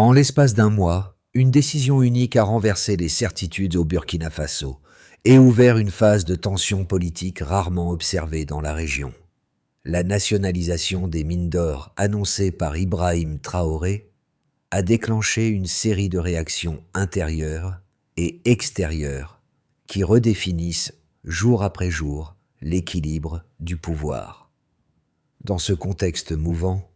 En l'espace d'un mois, une décision unique a renversé les certitudes au Burkina Faso et ouvert une phase de tension politique rarement observée dans la région. La nationalisation des mines d'or annoncée par Ibrahim Traoré a déclenché une série de réactions intérieures et extérieures qui redéfinissent jour après jour l'équilibre du pouvoir. Dans ce contexte mouvant,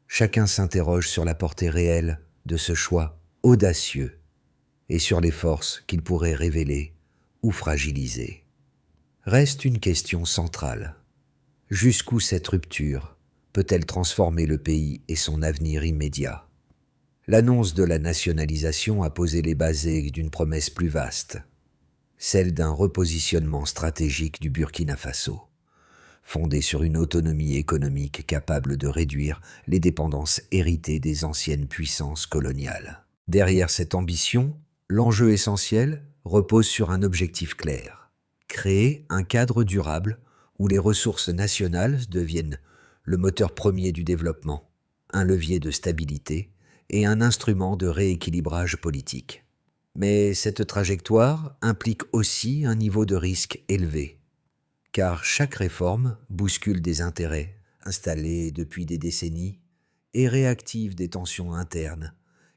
chacun s'interroge sur la portée réelle de ce choix audacieux et sur les forces qu'il pourrait révéler ou fragiliser. Reste une question centrale. Jusqu'où cette rupture peut-elle transformer le pays et son avenir immédiat? L'annonce de la nationalisation a posé les bases d'une promesse plus vaste, celle d'un repositionnement stratégique du Burkina Faso, fondé sur une autonomie économique capable de réduire les dépendances héritées des anciennes puissances coloniales. Derrière cette ambition, l'enjeu essentiel repose sur un objectif clair: créer un cadre durable où les ressources nationales deviennent le moteur premier du développement, un levier de stabilité et un instrument de rééquilibrage politique. Mais cette trajectoire implique aussi un niveau de risque élevé, car chaque réforme bouscule des intérêts installés depuis des décennies et réactive des tensions internes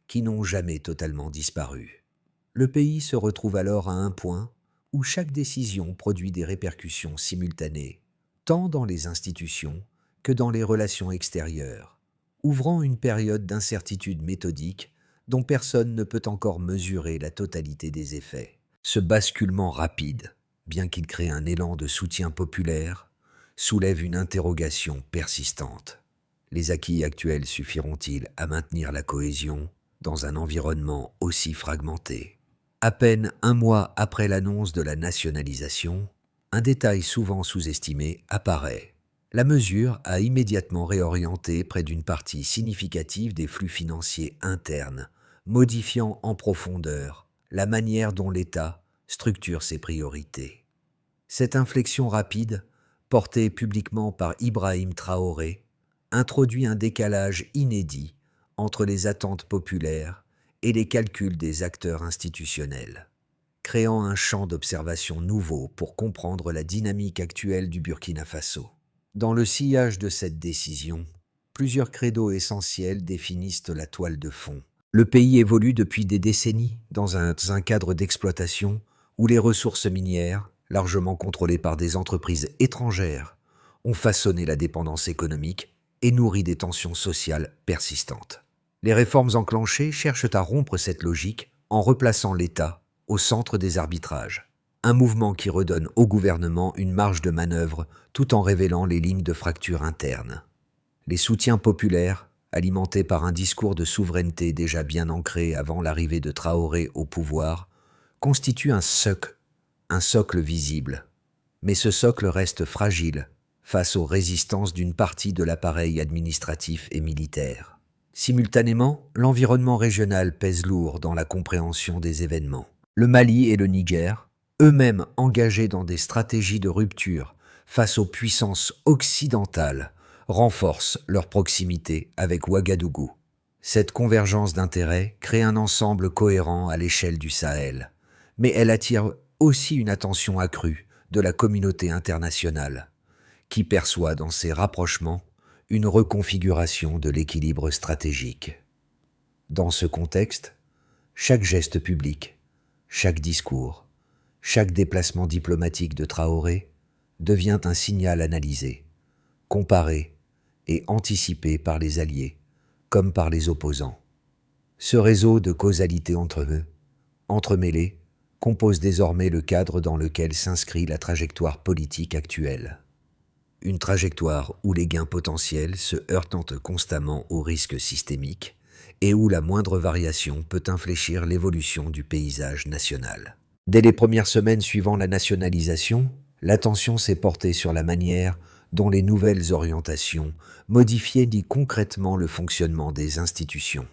qui n'ont jamais totalement disparu. Le pays se retrouve alors à un point où chaque décision produit des répercussions simultanées, tant dans les institutions que dans les relations extérieures, ouvrant une période d'incertitude méthodique dont personne ne peut encore mesurer la totalité des effets. Ce basculement rapide, bien qu'il crée un élan de soutien populaire, soulève une interrogation persistante. Les acquis actuels suffiront-ils à maintenir la cohésion dans un environnement aussi fragmenté? À peine un mois après l'annonce de la nationalisation, un détail souvent sous-estimé apparaît. La mesure a immédiatement réorienté près d'une partie significative des flux financiers internes, modifiant en profondeur la manière dont l'État structure ses priorités. Cette inflexion rapide, portée publiquement par Ibrahim Traoré, introduit un décalage inédit entre les attentes populaires et les calculs des acteurs institutionnels, créant un champ d'observation nouveau pour comprendre la dynamique actuelle du Burkina Faso. Dans le sillage de cette décision, plusieurs credos essentiels définissent la toile de fond. Le pays évolue depuis des décennies dans un cadre d'exploitation où les ressources minières, largement contrôlées par des entreprises étrangères, ont façonné la dépendance économique et nourri des tensions sociales persistantes. Les réformes enclenchées cherchent à rompre cette logique en replaçant l'État au centre des arbitrages. Un mouvement qui redonne au gouvernement une marge de manœuvre tout en révélant les lignes de fracture interne. Les soutiens populaires, alimentés par un discours de souveraineté déjà bien ancré avant l'arrivée de Traoré au pouvoir, constituent un socle visible. Mais ce socle reste fragile face aux résistances d'une partie de l'appareil administratif et militaire. Simultanément, l'environnement régional pèse lourd dans la compréhension des événements. Le Mali et le Niger, eux-mêmes engagés dans des stratégies de rupture face aux puissances occidentales, renforcent leur proximité avec Ouagadougou. Cette convergence d'intérêts crée un ensemble cohérent à l'échelle du Sahel, mais elle attire aussi une attention accrue de la communauté internationale, qui perçoit dans ces rapprochements une reconfiguration de l'équilibre stratégique. Dans ce contexte, chaque geste public, chaque discours, chaque déplacement diplomatique de Traoré devient un signal analysé, comparé et anticipé par les alliés comme par les opposants. Ce réseau de causalité entre eux, entremêlé, compose désormais le cadre dans lequel s'inscrit la trajectoire politique actuelle. Une trajectoire où les gains potentiels se heurtent constamment aux risques systémiques et où la moindre variation peut infléchir l'évolution du paysage national. Dès les premières semaines suivant la nationalisation, l'attention s'est portée sur la manière dont les nouvelles orientations modifiaient concrètement le fonctionnement des institutions.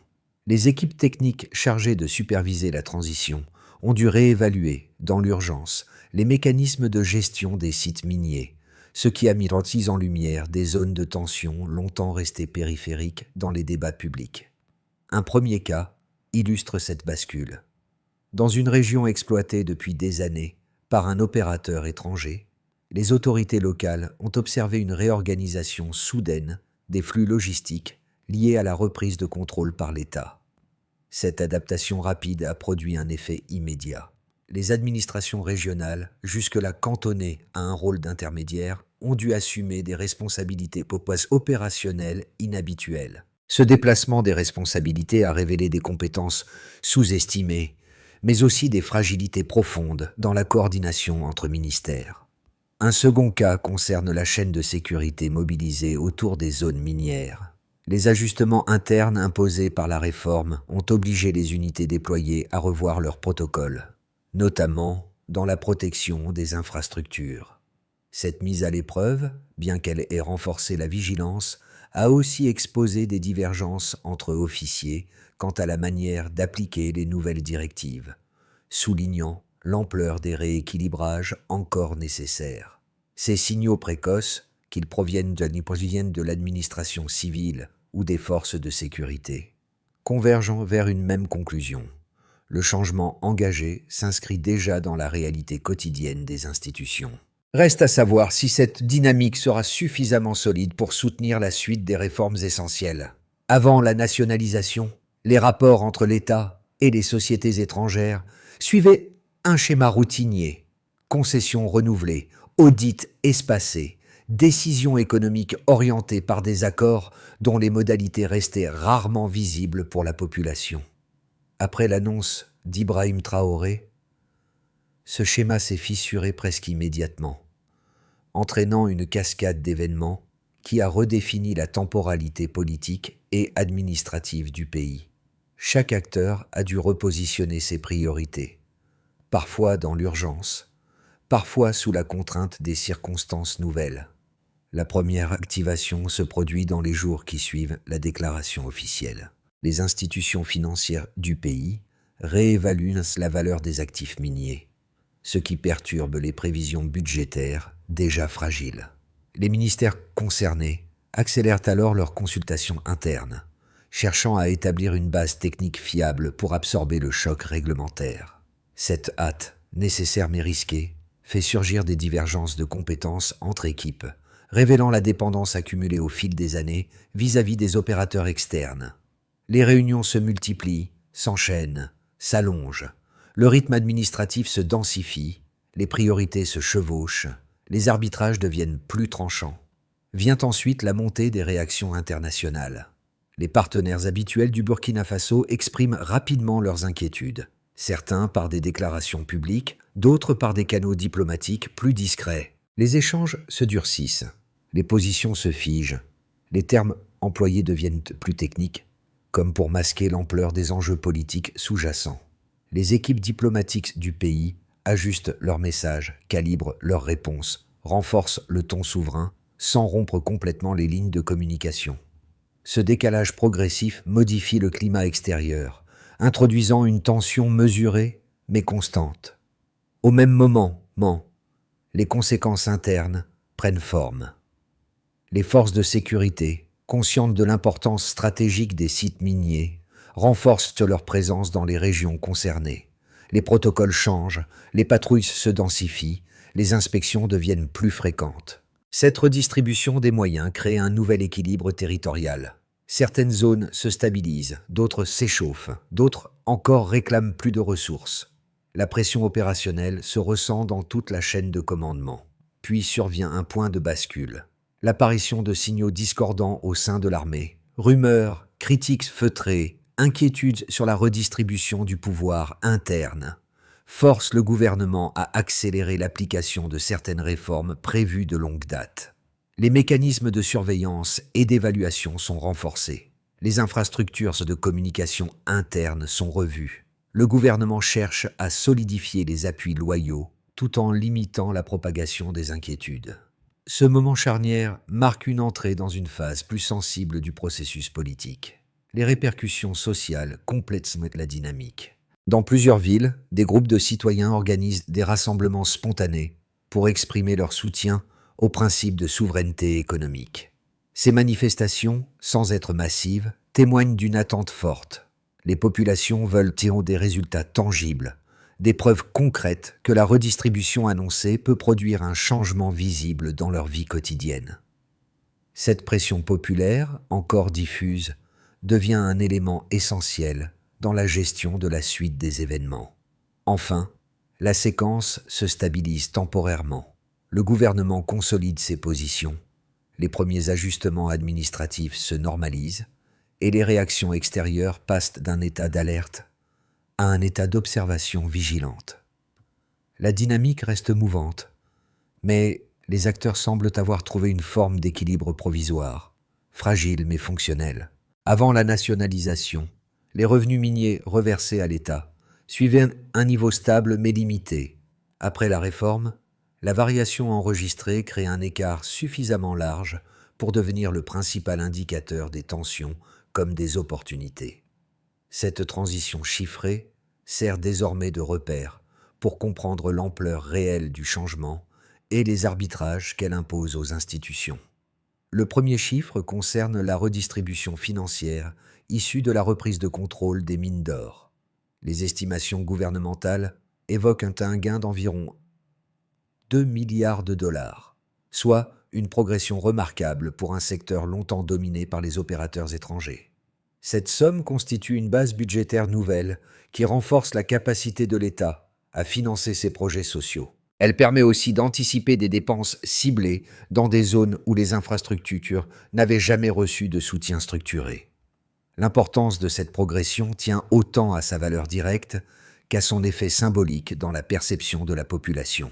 Les équipes techniques chargées de superviser la transition ont dû réévaluer, dans l'urgence, les mécanismes de gestion des sites miniers, ce qui a mis en lumière des zones de tension longtemps restées périphériques dans les débats publics. Un premier cas illustre cette bascule. Dans une région exploitée depuis des années par un opérateur étranger, les autorités locales ont observé une réorganisation soudaine des flux logistiques liés à la reprise de contrôle par l'État. Cette adaptation rapide a produit un effet immédiat. Les administrations régionales, jusque-là cantonnées à un rôle d'intermédiaire, ont dû assumer des responsabilités opérationnelles inhabituelles. Ce déplacement des responsabilités a révélé des compétences sous-estimées, mais aussi des fragilités profondes dans la coordination entre ministères. Un second cas concerne la chaîne de sécurité mobilisée autour des zones minières. Les ajustements internes imposés par la réforme ont obligé les unités déployées à revoir leurs protocoles, notamment dans la protection des infrastructures. Cette mise à l'épreuve, bien qu'elle ait renforcé la vigilance, a aussi exposé des divergences entre officiers quant à la manière d'appliquer les nouvelles directives, soulignant l'ampleur des rééquilibrages encore nécessaires. Ces signaux précoces, qu'ils proviennent de l'administration civile ou des forces de sécurité, convergent vers une même conclusion. Le changement engagé s'inscrit déjà dans la réalité quotidienne des institutions. Reste à savoir si cette dynamique sera suffisamment solide pour soutenir la suite des réformes essentielles. Avant la nationalisation, les rapports entre l'État et les sociétés étrangères suivaient un schéma routinier, concessions renouvelées, audits espacés, décisions économiques orientées par des accords dont les modalités restaient rarement visibles pour la population. Après l'annonce d'Ibrahim Traoré, ce schéma s'est fissuré presque immédiatement, entraînant une cascade d'événements qui a redéfini la temporalité politique et administrative du pays. Chaque acteur a dû repositionner ses priorités, parfois dans l'urgence, parfois sous la contrainte des circonstances nouvelles. La première activation se produit dans les jours qui suivent la déclaration officielle. Les institutions financières du pays réévaluent la valeur des actifs miniers, ce qui perturbe les prévisions budgétaires déjà fragiles. Les ministères concernés accélèrent alors leurs consultations internes, cherchant à établir une base technique fiable pour absorber le choc réglementaire. Cette hâte, nécessaire mais risquée, fait surgir des divergences de compétences entre équipes, révélant la dépendance accumulée au fil des années vis-à-vis des opérateurs externes. Les réunions se multiplient, s'enchaînent, s'allongent. Le rythme administratif se densifie, les priorités se chevauchent, les arbitrages deviennent plus tranchants. Vient ensuite la montée des réactions internationales. Les partenaires habituels du Burkina Faso expriment rapidement leurs inquiétudes, certains par des déclarations publiques, d'autres par des canaux diplomatiques plus discrets. Les échanges se durcissent, les positions se figent, les termes employés deviennent plus techniques, comme pour masquer l'ampleur des enjeux politiques sous-jacents. Les équipes diplomatiques du pays ajustent leurs messages, calibrent leurs réponses, renforcent le ton souverain, sans rompre complètement les lignes de communication. Ce décalage progressif modifie le climat extérieur, introduisant une tension mesurée mais constante. Au même moment, les conséquences internes prennent forme. Les forces de sécurité, conscientes de l'importance stratégique des sites miniers, renforcent leur présence dans les régions concernées. Les protocoles changent, les patrouilles se densifient, les inspections deviennent plus fréquentes. Cette redistribution des moyens crée un nouvel équilibre territorial. Certaines zones se stabilisent, d'autres s'échauffent, d'autres encore réclament plus de ressources. La pression opérationnelle se ressent dans toute la chaîne de commandement. Puis survient un point de bascule. L'apparition de signaux discordants au sein de l'armée, rumeurs, critiques feutrées, inquiétudes sur la redistribution du pouvoir interne, forcent le gouvernement à accélérer l'application de certaines réformes prévues de longue date. Les mécanismes de surveillance et d'évaluation sont renforcés. Les infrastructures de communication interne sont revues. Le gouvernement cherche à solidifier les appuis loyaux tout en limitant la propagation des inquiétudes. Ce moment charnière marque une entrée dans une phase plus sensible du processus politique. Les répercussions sociales complètent la dynamique. Dans plusieurs villes, des groupes de citoyens organisent des rassemblements spontanés pour exprimer leur soutien au principe de souveraineté économique. Ces manifestations, sans être massives, témoignent d'une attente forte. Les populations veulent des résultats tangibles, des preuves concrètes que la redistribution annoncée peut produire un changement visible dans leur vie quotidienne. Cette pression populaire, encore diffuse, devient un élément essentiel dans la gestion de la suite des événements. Enfin, la séquence se stabilise temporairement. Le gouvernement consolide ses positions, les premiers ajustements administratifs se normalisent et les réactions extérieures passent d'un état d'alerte à un état d'observation vigilante. La dynamique reste mouvante, mais les acteurs semblent avoir trouvé une forme d'équilibre provisoire, fragile mais fonctionnelle. Avant la nationalisation, les revenus miniers reversés à l'État suivaient un niveau stable mais limité. Après la réforme, la variation enregistrée crée un écart suffisamment large pour devenir le principal indicateur des tensions comme des opportunités. Cette transition chiffrée sert désormais de repère pour comprendre l'ampleur réelle du changement et les arbitrages qu'elle impose aux institutions. Le premier chiffre concerne la redistribution financière issue de la reprise de contrôle des mines d'or. Les estimations gouvernementales évoquent un gain d'environ 2 milliards de dollars, soit une progression remarquable pour un secteur longtemps dominé par les opérateurs étrangers. Cette somme constitue une base budgétaire nouvelle qui renforce la capacité de l'État à financer ses projets sociaux. Elle permet aussi d'anticiper des dépenses ciblées dans des zones où les infrastructures n'avaient jamais reçu de soutien structuré. L'importance de cette progression tient autant à sa valeur directe qu'à son effet symbolique dans la perception de la population.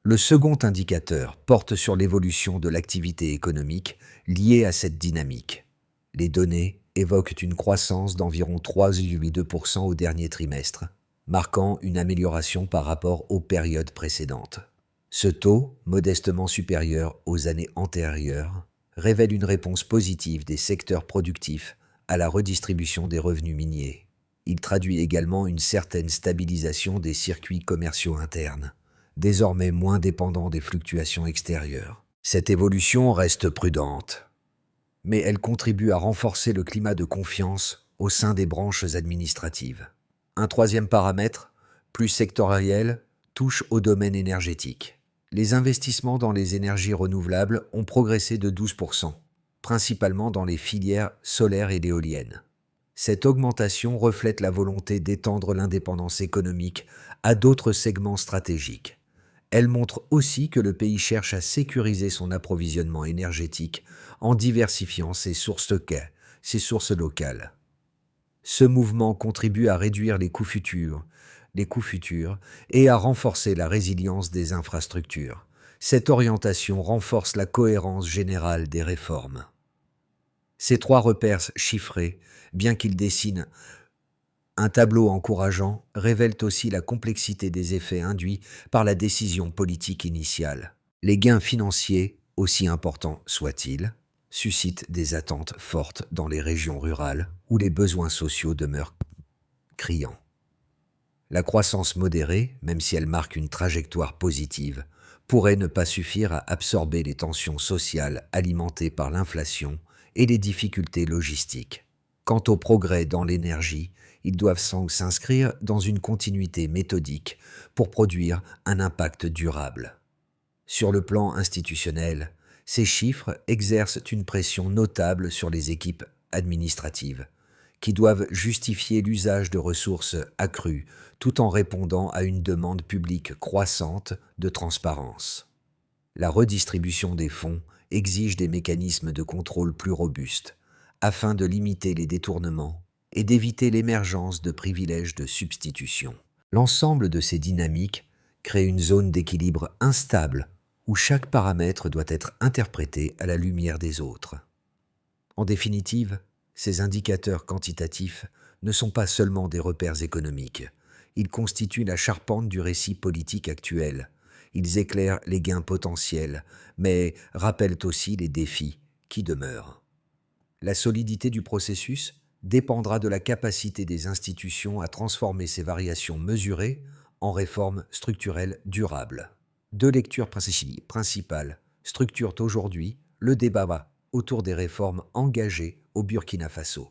Le second indicateur porte sur l'évolution de l'activité économique liée à cette dynamique. Les données évoquent une croissance d'environ 3,2% au dernier trimestre, marquant une amélioration par rapport aux périodes précédentes. Ce taux, modestement supérieur aux années antérieures, révèle une réponse positive des secteurs productifs à la redistribution des revenus miniers. Il traduit également une certaine stabilisation des circuits commerciaux internes, désormais moins dépendants des fluctuations extérieures. Cette évolution reste prudente, mais elle contribue à renforcer le climat de confiance au sein des branches administratives. Un troisième paramètre, plus sectoriel, touche au domaine énergétique. Les investissements dans les énergies renouvelables ont progressé de 12%, principalement dans les filières solaires et d'éoliennes. Cette augmentation reflète la volonté d'étendre l'indépendance économique à d'autres segments stratégiques. Elle montre aussi que le pays cherche à sécuriser son approvisionnement énergétique en diversifiant ses sources locales. Ce mouvement contribue à réduire les coûts futurs et à renforcer la résilience des infrastructures. Cette orientation renforce la cohérence générale des réformes. Ces trois repères chiffrés, bien qu'ils dessinent un tableau encourageant, révèlent aussi la complexité des effets induits par la décision politique initiale. Les gains financiers, aussi importants soient-ils, suscitent des attentes fortes dans les régions rurales où les besoins sociaux demeurent criants. La croissance modérée, même si elle marque une trajectoire positive, pourrait ne pas suffire à absorber les tensions sociales alimentées par l'inflation et les difficultés logistiques. Quant au progrès dans l'énergie, ils doivent s'inscrire dans une continuité méthodique pour produire un impact durable. Sur le plan institutionnel, ces chiffres exercent une pression notable sur les équipes administratives, qui doivent justifier l'usage de ressources accrues tout en répondant à une demande publique croissante de transparence. La redistribution des fonds exige des mécanismes de contrôle plus robustes, afin de limiter les détournements et d'éviter l'émergence de privilèges de substitution. L'ensemble de ces dynamiques crée une zone d'équilibre instable où chaque paramètre doit être interprété à la lumière des autres. En définitive, ces indicateurs quantitatifs ne sont pas seulement des repères économiques. Ils constituent la charpente du récit politique actuel. Ils éclairent les gains potentiels, mais rappellent aussi les défis qui demeurent. La solidité du processus dépendra de la capacité des institutions à transformer ces variations mesurées en réformes structurelles durables. Deux lectures principales structurent aujourd'hui le débat autour des réformes engagées au Burkina Faso.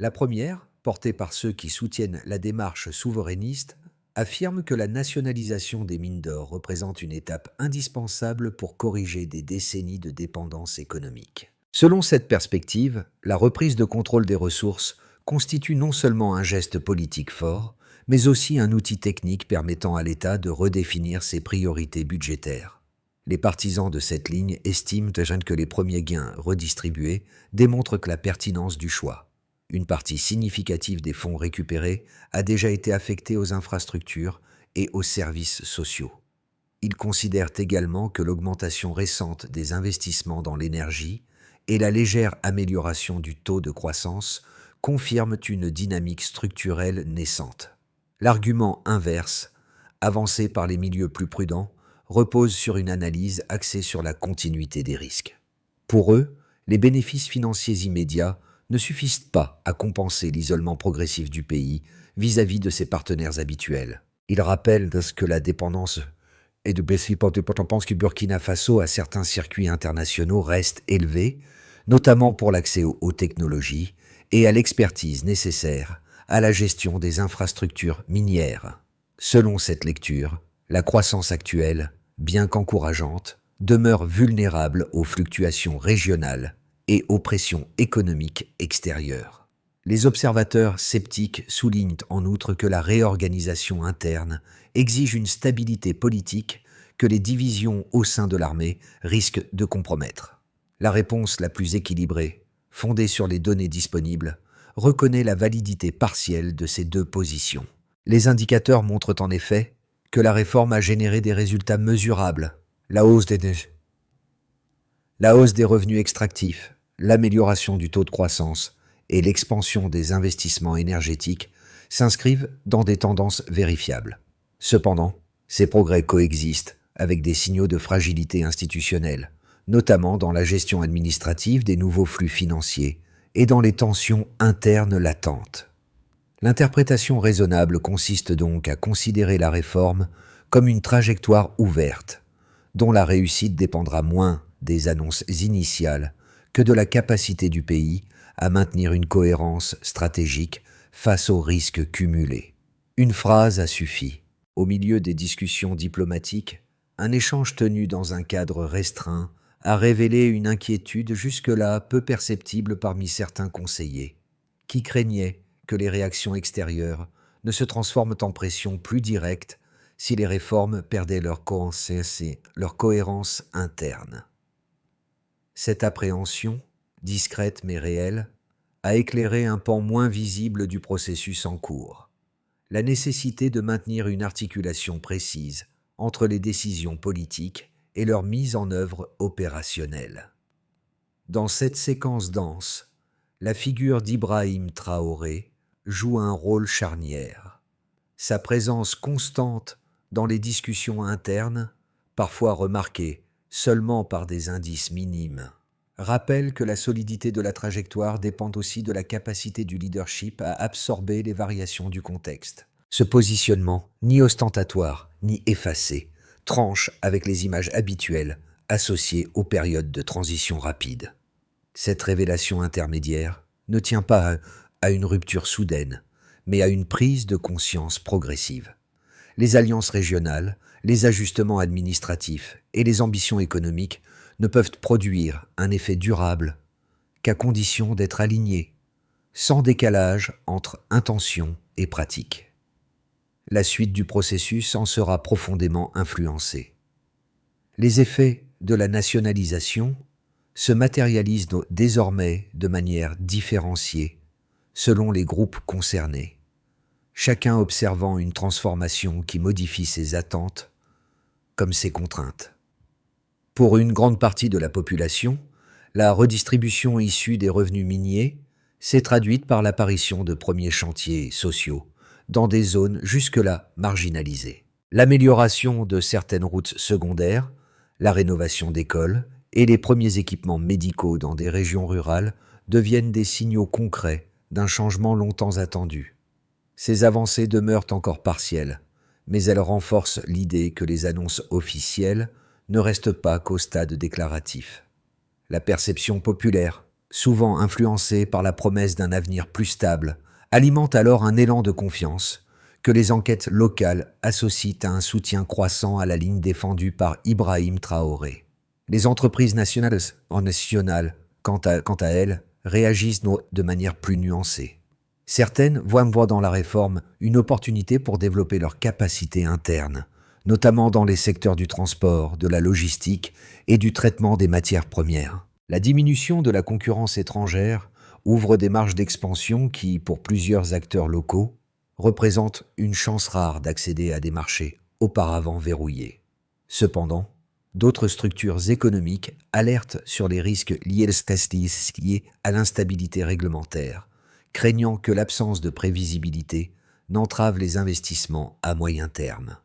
La première, portée par ceux qui soutiennent la démarche souverainiste, affirme que la nationalisation des mines d'or représente une étape indispensable pour corriger des décennies de dépendance économique. Selon cette perspective, la reprise de contrôle des ressources constitue non seulement un geste politique fort, mais aussi un outil technique permettant à l'État de redéfinir ses priorités budgétaires. Les partisans de cette ligne estiment que les premiers gains redistribués démontrent que la pertinence du choix. Une partie significative des fonds récupérés a déjà été affectée aux infrastructures et aux services sociaux. Ils considèrent également que l'augmentation récente des investissements dans l'énergie et la légère amélioration du taux de croissance confirment une dynamique structurelle naissante. L'argument inverse, avancé par les milieux plus prudents, repose sur une analyse axée sur la continuité des risques. Pour eux, les bénéfices financiers immédiats ne suffisent pas à compenser l'isolement progressif du pays vis-à-vis de ses partenaires habituels. Ils rappellent que la dépendance et de baisser on pense que Burkina Faso à certains circuits internationaux reste élevée, notamment pour l'accès aux technologies et à l'expertise nécessaire à la gestion des infrastructures minières. Selon cette lecture, la croissance actuelle, bien qu'encourageante, demeure vulnérable aux fluctuations régionales et aux pressions économiques extérieures. Les observateurs sceptiques soulignent en outre que la réorganisation interne exige une stabilité politique que les divisions au sein de l'armée risquent de compromettre. La réponse la plus équilibrée, fondée sur les données disponibles, reconnaît la validité partielle de ces deux positions. Les indicateurs montrent en effet que la réforme a généré des résultats mesurables, la hausse des revenus extractifs, l'amélioration du taux de croissance et l'expansion des investissements énergétiques s'inscrivent dans des tendances vérifiables. Cependant, ces progrès coexistent avec des signaux de fragilité institutionnelle, notamment dans la gestion administrative des nouveaux flux financiers et dans les tensions internes latentes. L'interprétation raisonnable consiste donc à considérer la réforme comme une trajectoire ouverte, dont la réussite dépendra moins des annonces initiales que de la capacité du pays à maintenir une cohérence stratégique face aux risques cumulés. Une phrase a suffi. Au milieu des discussions diplomatiques, un échange tenu dans un cadre restreint a révélé une inquiétude jusque-là peu perceptible parmi certains conseillers, qui craignaient que les réactions extérieures ne se transforment en pression plus directe si les réformes perdaient leur cohérence interne. Cette appréhension, discrète mais réelle, a éclairé un pan moins visible du processus en cours, la nécessité de maintenir une articulation précise entre les décisions politiques et leur mise en œuvre opérationnelle. Dans cette séquence dense, la figure d'Ibrahim Traoré joue un rôle charnière. Sa présence constante dans les discussions internes, parfois remarquée seulement par des indices minimes, rappelle que la solidité de la trajectoire dépend aussi de la capacité du leadership à absorber les variations du contexte. Ce positionnement, ni ostentatoire, ni effacé, tranche avec les images habituelles associées aux périodes de transition rapide. Cette révélation intermédiaire ne tient pas à une rupture soudaine, mais à une prise de conscience progressive. Les alliances régionales, les ajustements administratifs et les ambitions économiques ne peuvent produire un effet durable qu'à condition d'être alignés, sans décalage entre intention et pratique. La suite du processus en sera profondément influencée. Les effets de la nationalisation se matérialisent désormais de manière différenciée selon les groupes concernés, chacun observant une transformation qui modifie ses attentes comme ses contraintes. Pour une grande partie de la population, la redistribution issue des revenus miniers s'est traduite par l'apparition de premiers chantiers sociaux dans des zones jusque-là marginalisées. L'amélioration de certaines routes secondaires, la rénovation d'écoles et les premiers équipements médicaux dans des régions rurales deviennent des signaux concrets d'un changement longtemps attendu. Ces avancées demeurent encore partielles, mais elles renforcent l'idée que les annonces officielles ne restent pas qu'au stade déclaratif. La perception populaire souvent influencés par la promesse d'un avenir plus stable, alimentent alors un élan de confiance que les enquêtes locales associent à un soutien croissant à la ligne défendue par Ibrahim Traoré. Les entreprises nationales, quant à elles, réagissent de manière plus nuancée. Certaines voient dans la réforme une opportunité pour développer leurs capacités internes, notamment dans les secteurs du transport, de la logistique et du traitement des matières premières. La diminution de la concurrence étrangère ouvre des marges d'expansion qui, pour plusieurs acteurs locaux, représentent une chance rare d'accéder à des marchés auparavant verrouillés. Cependant, d'autres structures économiques alertent sur les risques liés à l'instabilité réglementaire, craignant que l'absence de prévisibilité n'entrave les investissements à moyen terme.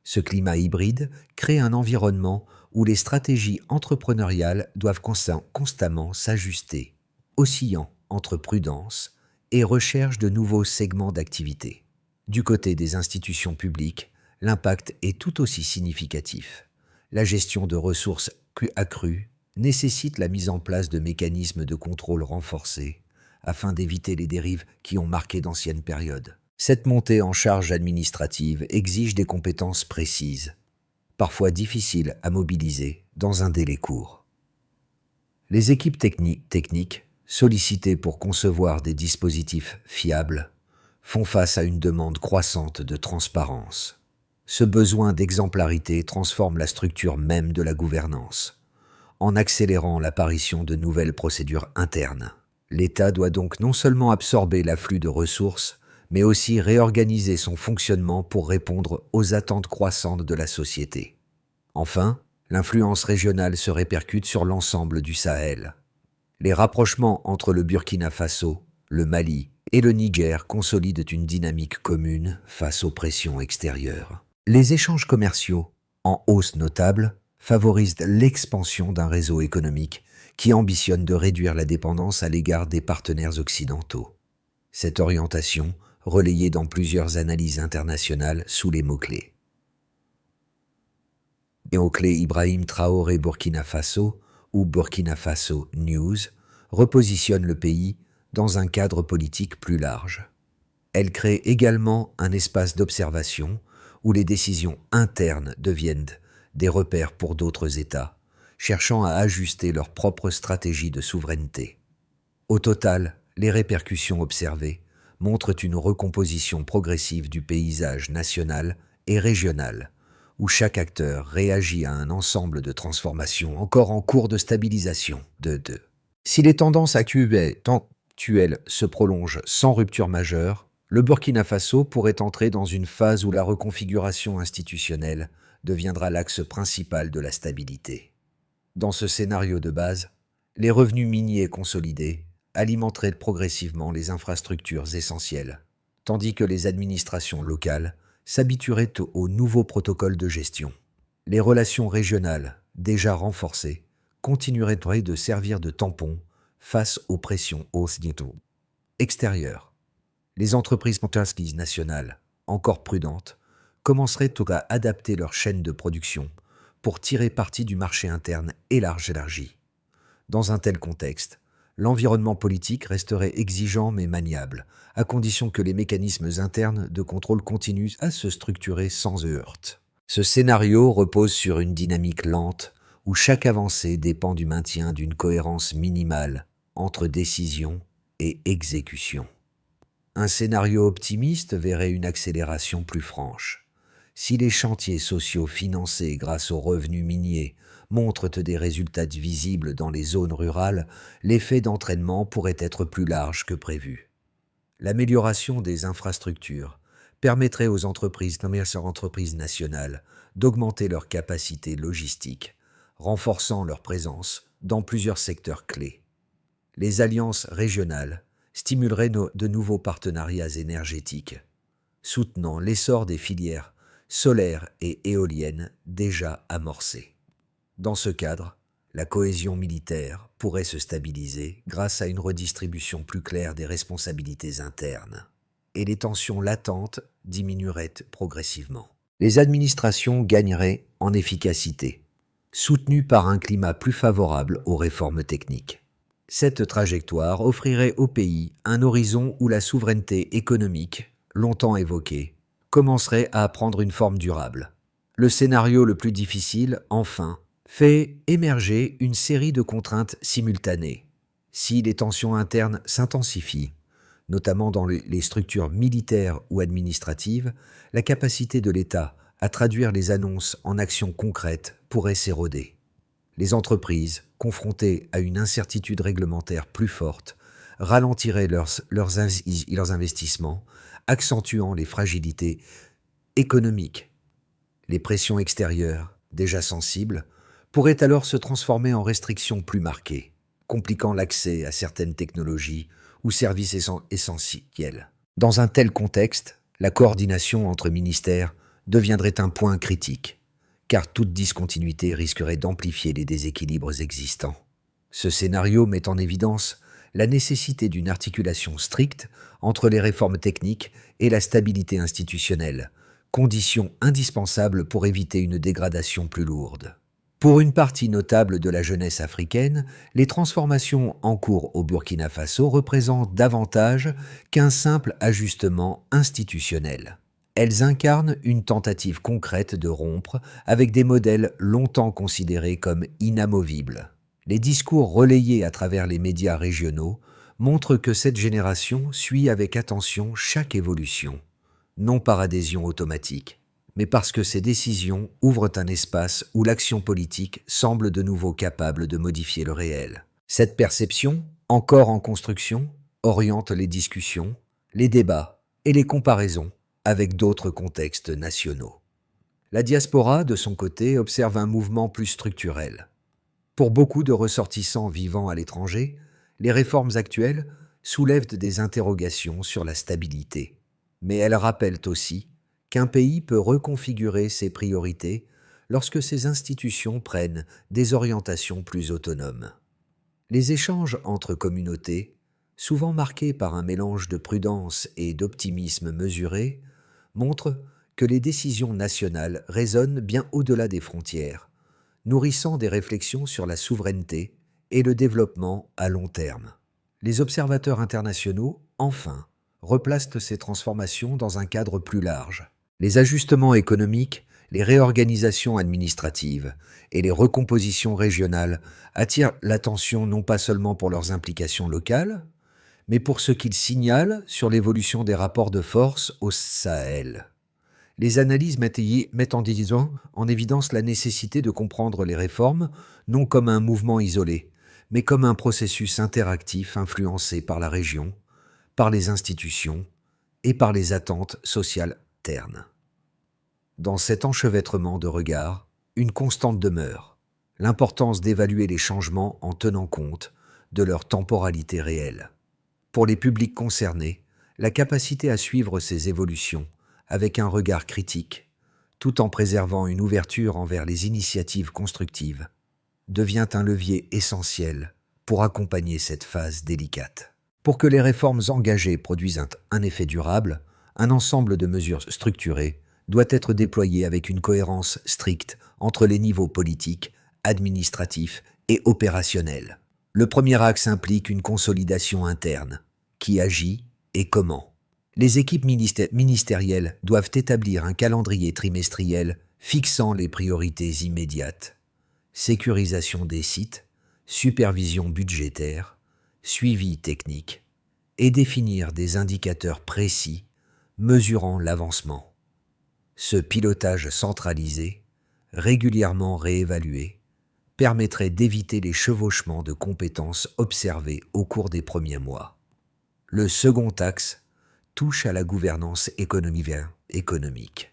Ce climat hybride crée un environnement où les stratégies entrepreneuriales doivent constamment s'ajuster, oscillant entre prudence et recherche de nouveaux segments d'activité. Du côté des institutions publiques, l'impact est tout aussi significatif. La gestion de ressources accrues nécessite la mise en place de mécanismes de contrôle renforcés afin d'éviter les dérives qui ont marqué d'anciennes périodes. Cette montée en charge administrative exige des compétences précises, parfois difficiles à mobiliser dans un délai court. Les équipes techniques, sollicitées pour concevoir des dispositifs fiables, font face à une demande croissante de transparence. Ce besoin d'exemplarité transforme la structure même de la gouvernance, en accélérant l'apparition de nouvelles procédures internes. L'État doit donc non seulement absorber l'afflux de ressources, mais aussi réorganiser son fonctionnement pour répondre aux attentes croissantes de la société. Enfin, l'influence régionale se répercute sur l'ensemble du Sahel. Les rapprochements entre le Burkina Faso, le Mali et le Niger consolident une dynamique commune face aux pressions extérieures. Les échanges commerciaux, en hausse notable, favorisent l'expansion d'un réseau économique qui ambitionne de réduire la dépendance à l'égard des partenaires occidentaux. Cette orientation, relayée dans plusieurs analyses internationales sous les mots-clés. Les mots-clés Ibrahim Traoré Burkina Faso ou Burkina Faso News repositionnent le pays dans un cadre politique plus large. Elle crée également un espace d'observation où les décisions internes deviennent des repères pour d'autres États, cherchant à ajuster leur propre stratégie de souveraineté. Au total, les répercussions observées montrent une recomposition progressive du paysage national et régional, où chaque acteur réagit à un ensemble de transformations encore en cours de stabilisation. Si les tendances actuelles se prolongent sans rupture majeure, le Burkina Faso pourrait entrer dans une phase où la reconfiguration institutionnelle deviendra l'axe principal de la stabilité. Dans ce scénario de base, les revenus miniers consolidés alimenteraient progressivement les infrastructures essentielles, tandis que les administrations locales s'habitueraient aux nouveaux protocoles de gestion. Les relations régionales, déjà renforcées, continueraient de servir de tampon face aux pressions extérieures. Les entreprises nationales, encore prudentes, commenceraient à adapter leur chaîne de production pour tirer parti du marché interne élargi. Dans un tel contexte, l'environnement politique resterait exigeant mais maniable, à condition que les mécanismes internes de contrôle continuent à se structurer sans heurts. Ce scénario repose sur une dynamique lente où chaque avancée dépend du maintien d'une cohérence minimale entre décision et exécution. Un scénario optimiste verrait une accélération plus franche. Si les chantiers sociaux financés grâce aux revenus miniers montrent des résultats visibles dans les zones rurales, l'effet d'entraînement pourrait être plus large que prévu. L'amélioration des infrastructures permettrait aux entreprises nationales d'augmenter leur capacité logistique, renforçant leur présence dans plusieurs secteurs clés. Les alliances régionales stimuleraient de nouveaux partenariats énergétiques, soutenant l'essor des filières solaires et éoliennes déjà amorcées. Dans ce cadre, la cohésion militaire pourrait se stabiliser grâce à une redistribution plus claire des responsabilités internes, et les tensions latentes diminueraient progressivement. Les administrations gagneraient en efficacité, soutenues par un climat plus favorable aux réformes techniques. Cette trajectoire offrirait au pays un horizon où la souveraineté économique, longtemps évoquée, commencerait à prendre une forme durable. Le scénario le plus difficile, enfin, fait émerger une série de contraintes simultanées. Si les tensions internes s'intensifient, notamment dans les structures militaires ou administratives, la capacité de l'État à traduire les annonces en actions concrètes pourrait s'éroder. Les entreprises, confrontées à une incertitude réglementaire plus forte, ralentiraient leurs investissements, accentuant les fragilités économiques. Les pressions extérieures, déjà sensibles, pourraient alors se transformer en restrictions plus marquées, compliquant l'accès à certaines technologies ou services essentiels. Dans un tel contexte, la coordination entre ministères deviendrait un point critique, car toute discontinuité risquerait d'amplifier les déséquilibres existants. Ce scénario met en évidence la nécessité d'une articulation stricte entre les réformes techniques et la stabilité institutionnelle, condition indispensable pour éviter une dégradation plus lourde. Pour une partie notable de la jeunesse africaine, les transformations en cours au Burkina Faso représentent davantage qu'un simple ajustement institutionnel. Elles incarnent une tentative concrète de rompre avec des modèles longtemps considérés comme inamovibles. Les discours relayés à travers les médias régionaux montrent que cette génération suit avec attention chaque évolution, non par adhésion automatique, mais parce que ces décisions ouvrent un espace où l'action politique semble de nouveau capable de modifier le réel. Cette perception, encore en construction, oriente les discussions, les débats et les comparaisons avec d'autres contextes nationaux. La diaspora, de son côté, observe un mouvement plus structurel. Pour beaucoup de ressortissants vivant à l'étranger, les réformes actuelles soulèvent des interrogations sur la stabilité, mais elles rappellent aussi qu'un pays peut reconfigurer ses priorités lorsque ses institutions prennent des orientations plus autonomes. Les échanges entre communautés, souvent marqués par un mélange de prudence et d'optimisme mesuré, montrent que les décisions nationales résonnent bien au-delà des frontières, nourrissant des réflexions sur la souveraineté et le développement à long terme. Les observateurs internationaux, enfin, replacent ces transformations dans un cadre plus large. Les ajustements économiques, les réorganisations administratives et les recompositions régionales attirent l'attention non pas seulement pour leurs implications locales, mais pour ce qu'ils signalent sur l'évolution des rapports de force au Sahel. Les analyses mettent en évidence la nécessité de comprendre les réformes non comme un mouvement isolé, mais comme un processus interactif influencé par la région, par les institutions et par les attentes sociales ternes. Dans cet enchevêtrement de regards, une constante demeure, l'importance d'évaluer les changements en tenant compte de leur temporalité réelle. Pour les publics concernés, la capacité à suivre ces évolutions avec un regard critique, tout en préservant une ouverture envers les initiatives constructives, devient un levier essentiel pour accompagner cette phase délicate. Pour que les réformes engagées produisent un effet durable, un ensemble de mesures structurées doit être déployé avec une cohérence stricte entre les niveaux politiques, administratifs et opérationnels. Le premier axe implique une consolidation interne. Qui agit et comment? Les équipes ministérielles doivent établir un calendrier trimestriel fixant les priorités immédiates. Sécurisation des sites, supervision budgétaire, suivi technique et définir des indicateurs précis mesurant l'avancement. Ce pilotage centralisé, régulièrement réévalué, permettrait d'éviter les chevauchements de compétences observés au cours des premiers mois. Le second axe touche à la gouvernance économique.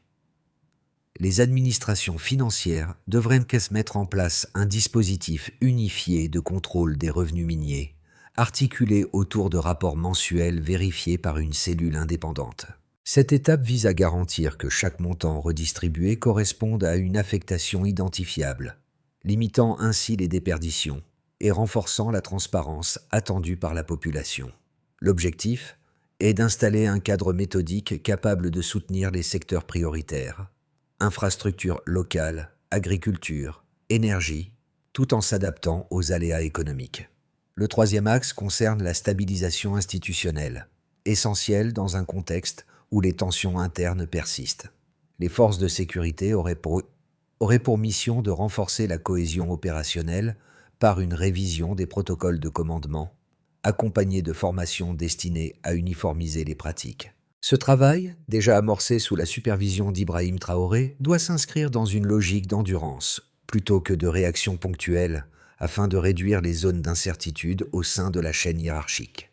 Les administrations financières devraient mettre en place un dispositif unifié de contrôle des revenus miniers, articulé autour de rapports mensuels vérifiés par une cellule indépendante. Cette étape vise à garantir que chaque montant redistribué corresponde à une affectation identifiable, limitant ainsi les déperditions et renforçant la transparence attendue par la population. L'objectif est d'installer un cadre méthodique capable de soutenir les secteurs prioritaires, infrastructures locales, agriculture, énergie, tout en s'adaptant aux aléas économiques. Le troisième axe concerne la stabilisation institutionnelle, essentielle dans un contexte où les tensions internes persistent. Les forces de sécurité auraient pour mission de renforcer la cohésion opérationnelle par une révision des protocoles de commandement, accompagnée de formations destinées à uniformiser les pratiques. Ce travail, déjà amorcé sous la supervision d'Ibrahim Traoré, doit s'inscrire dans une logique d'endurance, plutôt que de réaction ponctuelle, afin de réduire les zones d'incertitude au sein de la chaîne hiérarchique.